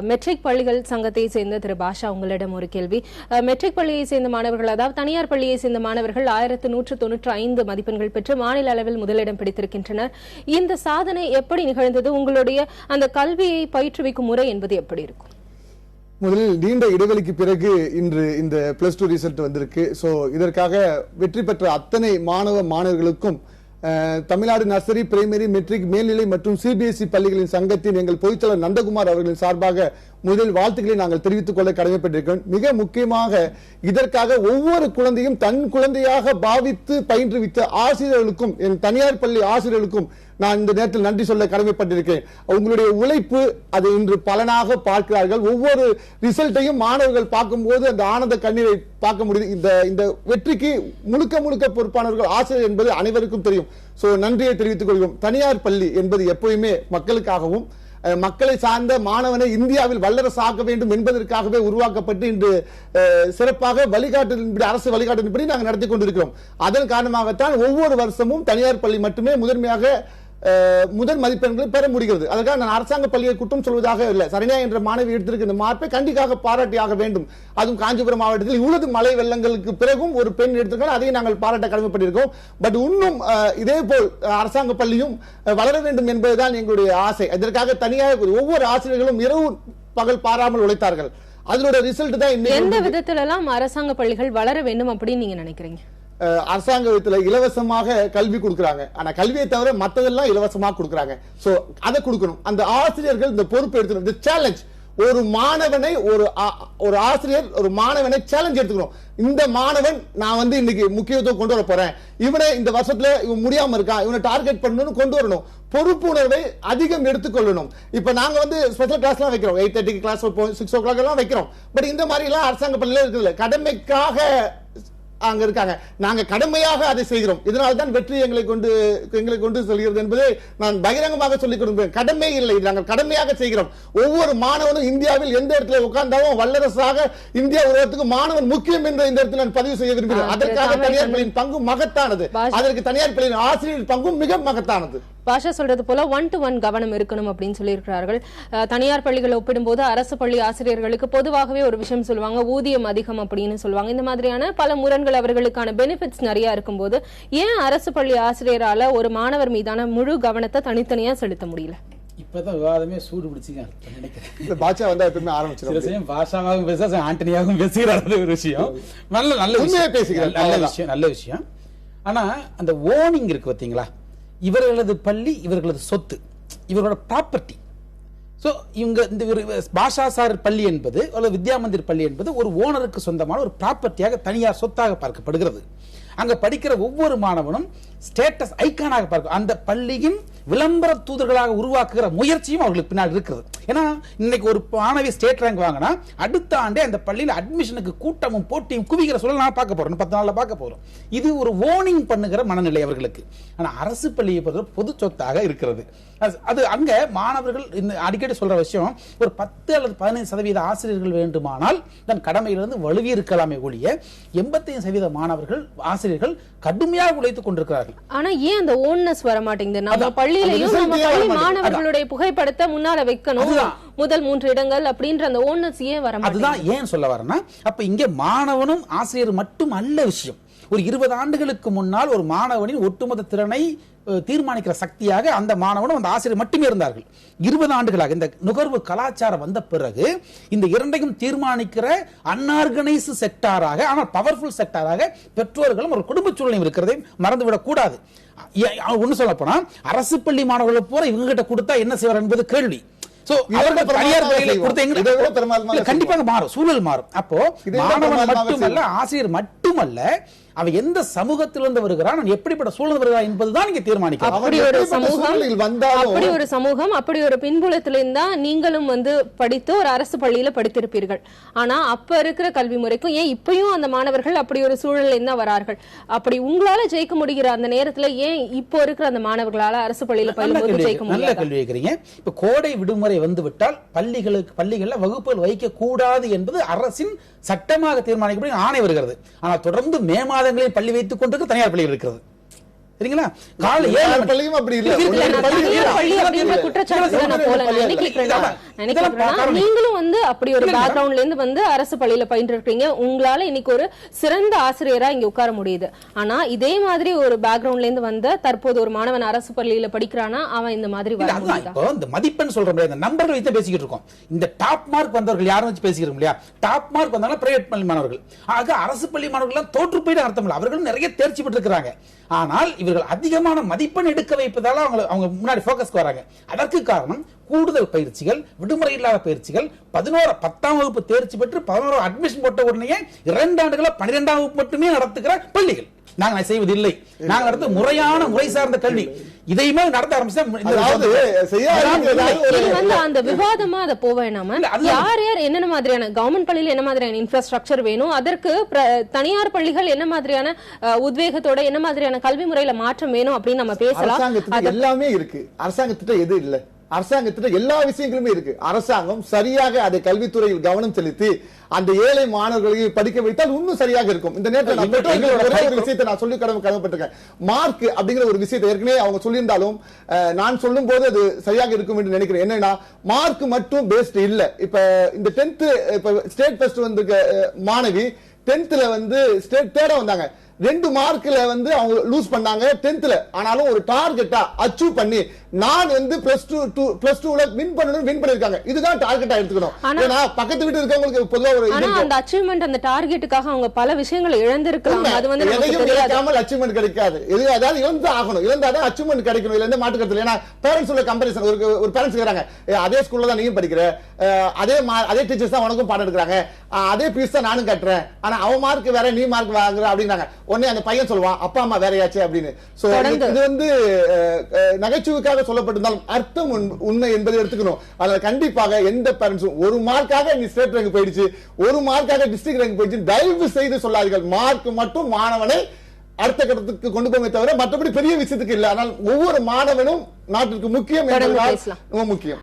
Matric பள்ளிகள் சங்கத்தை சேர்ந்த திரு பாஷா, உங்களிடம் ஒரு கேள்வி. மெட்ரிக் பள்ளியை சேர்ந்த மாணவர்கள், அதாவது தனியார் பள்ளியை சேர்ந்த மாணவர்கள் 1195 மதிப்பெண்கள் பெற்று மாநில அளவில் முதலிடம் பிடித்திருக்கின்றனர். இந்த சாதனை எப்படி நிகழ்ந்தது? உங்களுடைய அந்த கல்வியை பயிற்றுவிக்கும் முறை என்பது எப்படி இருக்கும்? முதலில் நீண்ட இடைவெளிக்கு பிறகு இன்று இந்த +2 ரிசல்ட் வந்திருக்கு. சோ இதற்காக வெற்றி பெற்ற அத்தனை மாணவர்களுக்கும் தமிழ்நாடு நர்சரி, பிரைமரி, மெட்ரிக், மேல்நிலை மற்றும் சிபிஎஸ்இ பள்ளிகளின் சங்கத்தின் எங்கள் பொதுச்செயலாளர் நந்தகுமார் அவர்களின் சார்பாக முதல் வாழ்த்துக்களை நாங்கள் தெரிவித்துக் கொள்ள கடமைப்பட்டிருக்கிறோம். மிக முக்கியமாக இதற்காக ஒவ்வொரு குழந்தையும் தன் குழந்தையாக பாவித்து பயின்றுவித்த ஆசிரியர்களுக்கும், என் தனியார் பள்ளி ஆசிரியர்களுக்கும் நான் இந்த நேரத்தில் நன்றி சொல்ல கடமைப்பட்டிருக்கிறேன். உங்களுடைய உழைப்பு அது இன்று பலனாக பார்க்கிறார்கள். ஒவ்வொரு ரிசல்ட்டையும் மாணவர்கள் பார்க்கும்போது அந்த ஆனந்த கண்ணீரை பார்க்க முடியுது. இந்த வெற்றிக்கு முழுக்க பொறுப்பானவர்கள் ஆசிரியர் என்பது அனைவருக்கும் தெரியும். சோ நன்றியை தெரிவித்துக் கொள்கிறோம். தனியார் பள்ளி என்பது எப்பவுமே மக்களுக்காகவும் மக்களை சார்ந்த மாணவனை இந்தியாவில் வல்லரசாக்க வேண்டும் என்பதற்காகவே உருவாக்கப்பட்டு இன்று சிறப்பாக வழிகாட்டுதலின்படி, அரசு வழிகாட்டுதலின்படி நாங்கள் நடத்தி கொண்டிருக்கிறோம். அதன் காரணமாகத்தான் ஒவ்வொரு வருஷமும் தனியார் பள்ளி மட்டுமே முதன்மையாக முதல் மதிப்பெண்களை பெற முடிகிறது. அதற்காக நான் அரசாங்க பள்ளியை குற்றம் சொல்வதாக இல்லை. சரண்யா என்ற மாணவி எடுத்திருக்கிற மார்ப்பை கண்டிப்பாக பாராட்டியாக வேண்டும். அதுவும் காஞ்சிபுரம் மாவட்டத்தில் இவ்வளவு மழை வெள்ளங்களுக்கு பிறகும் ஒரு பெண் எடுத்திருக்காங்க, அதையும் நாங்கள் பாராட்ட கடமைப்பட்டிருக்கோம். பட் இன்னும் இதே போல் அரசாங்க பள்ளியும் வளர வேண்டும் என்பதுதான் எங்களுடைய ஆசை. அதற்காக தனியாக ஒவ்வொரு ஆசிரியர்களும் இரவு பகல் பாராமல் உழைத்தார்கள். அதனோட ரிசல்ட் தான். எந்த விதத்துல எல்லாம் அரசாங்க பள்ளிகள் வளர வேண்டும் அப்படின்னு நீங்க நினைக்கிறீங்க? அரசாங்கத்துல இலவசமாக கல்வி கொடுக்கறாங்க. ஆனா கல்வியை தவிர மத்ததெல்லாம் இலவசமாக கொடுக்கறாங்க. சோ அதை கொடுக்கணும். அந்த ஆசிரியர்கள் இந்த பொறுப்பு எடுத்துக்கணும். இந்த சேலஞ்ச், ஒரு மாணவனை ஒரு ஆசிரியர் ஒரு மாணவனை சேலஞ்ச் எடுத்துக்கணும். இந்த மாணவன் நான் இன்னைக்கு முக்கியத்துவம் கொண்டு வர போறேன், இவனை இந்த வருஷத்துல இவன் முடியாம இருக்கான், இவனை டார்கெட் பண்ணணும்னு கொண்டு வரணும். பொறுப்புணர்வை அதிகம் எடுத்துக்கொள்ளணும். இப்ப நாங்க ஸ்பெஷல் கிளாஸ் எல்லாம் வைக்கிறோம், 8:30 கிளாஸ் 6 o'clock எல்லாம் வைக்கிறோம். பட் இந்த மாதிரி எல்லாம் அரசாங்க பள்ளியில இருக்குல்ல, கடமைக்காக அங்க இருக்காங்க. நாங்க கடமையாக அதை செய்கிறோம். இதனால்தான் வெற்றி எங்களை கொண்டு செல்கிறது என்பதை நான் பகிரங்கமாக சொல்லிக் கொடுக்கிறேன். கடமை இல்லை, நாங்கள் கடமையாக செய்கிறோம். ஒவ்வொரு மாணவனும் இந்தியாவில் எந்த இடத்துல உட்கார்ந்தாலும் வல்லரசாக இந்தியா உருவத்துக்கு மாணவன் முக்கியம் என்று இந்த இடத்தில் நான் பதிவு செய்ய விரும்புகிறேன். அதற்காக தனியார் பள்ளியின் பங்கு மகத்தானது. அதற்கு தனியார் பள்ளியின் ஆசிரியர் பங்கும் மிக மகத்தானது. பாஷா சொல்றது போல 1-to-1 கவனம் இருக்கணும் அப்படின்னு சொல்லியிருக்கிறார்கள். தனியார் பள்ளிகளை ஒப்பிடும்போது அரசு பள்ளி ஆசிரியர்களுக்கு பொதுவாகவே ஒரு விஷயம் சொல்லுவாங்க, ஊதியம் அதிகம் அப்படின்னு சொல்லுவாங்க. இந்த மாதிரியான பல முரண்கள், அவர்களுக்கான பெனிஃபிட்ஸ் நிறைய இருக்கும்போது ஏன் அரசு பள்ளி ஆசிரியரால ஒரு மாணவர் மீதான முழு கவனத்தை தனித்தனியா செலுத்த முடியல? இப்பதான் விவாதமே சூடு பிடிச்சிங்க நினைக்கிறேன். பாஷா எப்பவுமே ஆரம்பிச்சிடும். பாஷாவாகவும் பேச ஆண்டனியாகவும் பேசுகிறார். ஒரு விஷயம் நல்ல விஷயம். ஆனா அந்த ஓனிங் இருக்கு பாத்தீங்களா, இவர்களது பள்ளி இவர்களது சொத்து, இவர்களோட ப்ராப்பர்ட்டி. சோ இவங்க இந்த பாஷா சார் பள்ளி என்பது அல்லது வித்யா மந்திர் பள்ளி என்பது ஒரு ஓனருக்கு சொந்தமான ஒரு ப்ராப்பர்ட்டியாக, தனியார் சொத்தாக பார்க்கப்படுகிறது. அங்க படிக்கிற ஒவ்வொரு மாணவனும் ஸ்டேட்டஸ் ஐக்கானாக பார்க்கும். அந்த பள்ளியின் விளம்பர தூதர்களாக உருவாக்குகிற முயற்சியும் அவர்களுக்கு பின்னால் இருக்கிறது. ஏன்னா இன்னைக்கு ஒரு மாணவி ஸ்டேட் ரேங்க் வாங்கினா அடுத்த ஆண்டே அந்த பள்ளியில் அட்மிஷனுக்கு கூட்டமும் போட்டியும் குவிக்கிற சூழல் நான் பார்க்க போறோம், 10 நாள்ல பார்க்க போறோம். இது ஒரு ஓனிங் பண்ணுகிற மனநிலை அவர்களுக்கு. ஆனா அரசு பள்ளியை பொறுத்த பொது சொத்தாக இருக்கிறது. அது அங்க மாணவர்கள் அடிக்கடி சொல்ற விஷயம், ஒரு 10 அல்லது 15% ஆசிரியர்கள் வேண்டுமானால் தன் கடமையிலிருந்து வலுவி இருக்கலாமே ஒழிய 85% மாணவர்கள் ஆசிரியர்கள் கடுமையாக உழைத்துக் கொண்டிருக்கிறார்கள். ஆனா ஏன் அந்த ஓன்னஸ் வர மாட்டேங்குது? நம்ம பள்ளியிலையும் நம்ம பள்ளி மாணவர்களுடைய புகைப்படத்தை முன்னால வைக்கணும், முதல் 3 இடங்கள் அப்படின்ற அந்த ஓன்னஸ் ஏன் வர மாட்டேங்குது? அதுதான் ஏன் சொல்ல வரேன்னா, அப்ப இங்க மாணவனும் ஆசிரியர் மட்டும் அல்ல விஷயம். ஒரு 20 ஆண்டுகளுக்கு முன்னால் ஒரு மாணவனின் ஒட்டுமொத்த திறனை தீர்மானிக்கிற சக்தியாக அந்த மாணவனும் அந்த ஆசிரியர் மட்டுமே இருந்தார்கள். 20 ஆண்டுகளாக இந்த நுகர்வு கலாச்சாரம் வந்த பிறகு இந்த இரண்டையும் தீர்மானிக்கிற அன்ஆர்கனைஸ்டு செக்டாராக, ஆனால் பவர்ஃபுல் செக்டாராக பெற்றோர்களும் ஒரு குடும்ப சூழலையும் இருக்கிறதை மறந்துவிடக் கூடாது. ஒன்னு சொல்ல போனா அரசு பள்ளி மாணவர்களை போற இவங்க கிட்ட கொடுத்தா என்ன செய்வார் என்பது கேள்வி. கண்டிப்பாக மாறும், சூழல் மாறும். அப்போ மாணவன் மட்டுமல்ல, ஆசிரியர் மட்டுமல்ல, அவன் எந்த சமூகத்திலிருந்து வருகிறான், எப்படிப்பட்ட சூழல் வருகிறான் என்பதுதான் நீங்க தீர்மானிக்கலாம். அப்படி ஒரு சமூகம், அப்படி ஒரு பின்புலத்திலிருந்தா நீங்களும் படித்து ஒரு அரசு பள்ளியில படித்திருப்பீர்கள். ஆனா அப்ப இருக்கிற கல்வி முறைக்கும் ஏன் இப்பயும் அந்த மாணவர்கள் அப்படி ஒரு சூழல் என்ன வரார்கள்? அப்படி உங்களால ஜெயிக்க முடிகிற அந்த நேரத்துல ஏன் இப்போ இருக்கிற அந்த மாணவர்களால அரசு பள்ளியில பயிலும்போது ஜெயிக்க முடியல? நல்ல கேள்வி கேக்குறீங்க. இப்ப கோடை விடுமுறை வந்துவிட்டால் பள்ளிகள்ல வகுப்புகள் வைக்க கூடாது என்பது அரசின் சட்டமாக தீர்மானிக்கப்படி ஆணை வருகிறது. ஆனால் தொடர்ந்து மே மாதங்களில் பள்ளி வைத்துக் கொண்டு தனியார் பள்ளிகள் இருக்கிறது. சரிங்களா? காலை 7 எல்லா மணி பள்ளியும் அப்படி இல்ல. இல்ல, இல்ல, நான் பள்ளி தனியார் இல்ல. பள்ளி அப்படின்ற குற்றச்சாட்டுக்கு நான் போல. நான் என்ன கேக்குறேன்னா, நீங்களும் வந்து அப்படி ஒரு பேக்ரவுண்ட்ல இருந்து வந்து அரசு பள்ளியில பயின்று இருக்கீங்க. உங்களால இன்னைக்கு ஒரு சிறந்த ஆசிரியரா இங்க உட்கார முடியுது. ஆனா இதே மாதிரி ஒரு பேக்ரவுண்ட்ல இருந்து வந்த தற்போது ஒரு மாணவன் அரசு பள்ளியில படிக்கிறானா அவன் இந்த மாதிரி வர முடியுதா? இப்போ இந்த மதிப்பெண் சொல்றோம், இந்த நம்பர்கள் வைத்து பேசிக்கிட்டு இருக்கோம். இந்த டாப் மார்க் வந்தவர்கள் யாரும் வச்சு பேசிக்கிறோம் இல்லையா? டாப் மார்க் வந்தாலும் பிரைவேட் பள்ளி மாணவர்கள். ஆக அரசு பள்ளி மாணவர்கள் தோற்று போயிட்டு அர்த்தம் இல்லை. அவர்கள் நிறைய தேர்ச்சி பெற்று இருக்கிறாங்க. ஆனால் இவர்கள் அதிகமான மதிப்பெண் எடுக்க வைப்பதால அவங்க முன்னாடி போக்கஸ்க்கு வராங்க. அதற்கு காரணம் கூடுதல் பயிற்சிகள், விடுமுறை இல்லாத பயிற்சிகள், 10ஆம் வகுப்பு தேர்ச்சி பெற்று 11 அட்மிஷன் போட்ட உடனே 2 ஆண்டுகள 12ஆம் வகுப்பு மட்டுமே நடத்துகிற பள்ளிகள். நாங்கள் செய்வதில்லை. நாங்கள் நடத்த முறையான முறை சார்ந்த கல்வி இதையுமே நடத்த அந்த விவாதமா அதை போக வேணாம, யார் யார் என்னென்ன மாதிரியான கவர்மெண்ட் பள்ளியில் என்ன மாதிரியான இன்ஃப்ராஸ்ட்ரக்சர் வேணும், அதற்கு தனியார் பள்ளிகள் என்ன மாதிரியான உத்வேகத்தோட என்ன மாதிரியான கல்வி முறையில மாற்றம் வேணும் அப்படின்னு நம்ம பேசலாம். அரசாங்கத்துக்கு எல்லாமே இருக்கு. அரசாங்கத்திட்ட எது இல்ல? அரசாங்கத்திட்ட எல்லா விஷயங்களுமே இருக்கு. அரசாங்கம் சரியாக அதை கல்வித்துறையில் கவனம் செலுத்தி அந்த ஏழை மாணவர்களை படிக்க வைத்தால் இன்னும் சரியாக இருக்கும். இந்த நேரத்தில் ஒரு விஷயத்தை நான் சொல்லி கடமைப்பட்டிருக்கேன். மார்க் அப்படிங்கிற ஒரு விஷயத்தை ஏற்கனவே அவங்க சொல்லியிருந்தாலும் நான் சொல்லும் போது அது சரியாக இருக்கும் என்று நினைக்கிறேன். என்னன்னா, மார்க் மட்டும் பேஸ்ட் இல்ல. இப்ப இந்த 10th இப்ப ஸ்டேட் ஃபர்ஸ்ட் வந்திருக்க மாணவி 10thல வந்து ஸ்டேட் தேர்டா வந்தாங்க. 2 மார்க்ல வந்து அவங்க லூஸ் பண்ணாங்க 10thல. ஆனாலும் ஒரு டார்கெட்டா அச்சீவ் பண்ணி நான் வந்து +2ல வின் பண்ணிருக்காங்க. இதுதான் டார்கெட்டா எடுத்துக்கணும். ஏன்னா பக்கத்து வீட்டு இருக்கவங்களுக்கு பொதுவா ஒரு ஆனா அந்த அச்சீவ்மென்ட், அந்த டார்கெட்டுக்காக அவங்க பல விஷயங்களை இழந்திருக்கலாம். அது வந்து எதையும் இழக்காமல் அச்சீவ்மென்ட் கிடைக்காது. அதாவது இழந்து ஆகணும். இழந்தாதான் அச்சீவ்மென்ட் கிடைக்கணும். இல்ல எந்த மாட்டுக்கத்துல. ஏன்னா பேரண்ட்ஸ் உள்ள கம்பேரிசன் ஒரு பேரண்ட்ஸ் இருக்காங்க, அதே ஸ்கூல்ல தான் நீயும் படிக்கிற, அதே டீச்சர்ஸ் தான் உனக்கும் பாடம் எடுக்கிறாங்க, அதே பீஸ் தான் நானும் கட்டுறேன், ஆனா அவன் மார்க் வேற நீ மார்க் வாங்குற அப்படிங்கிறாங்க. உடனே அந்த பையன் சொல்லுவான் அப்பா அம்மா வேறையாச்சு அப்படின்னு. இது வந்து நகைச்சுவைக்காக சொல்லப்பட்டிருந்தாலும் அர்த்தம் உண்மை என்பதை எடுத்துக்கணும். அதுல கண்டிப்பாக எந்த பேரண்ட்ஸும் ஒரு மார்க்காக நீ ஸ்டேட் ரேங்க் போயிடுச்சு, ஒரு மார்க்காக டிஸ்ட்ரிக்ட் ரேங்க் போயிடுச்சு தயவு செய்து சொல்லாதீர்கள். மார்க் மட்டும் மாணவனை அடுத்த கட்டத்துக்கு கொண்டு போய் தவிர மற்றபடி பெரிய விஷயத்துக்கு இல்லை. ஆனால் ஒவ்வொரு மாணவனும் நாட்டிற்கு முக்கியம் என்பதால் முக்கியம்.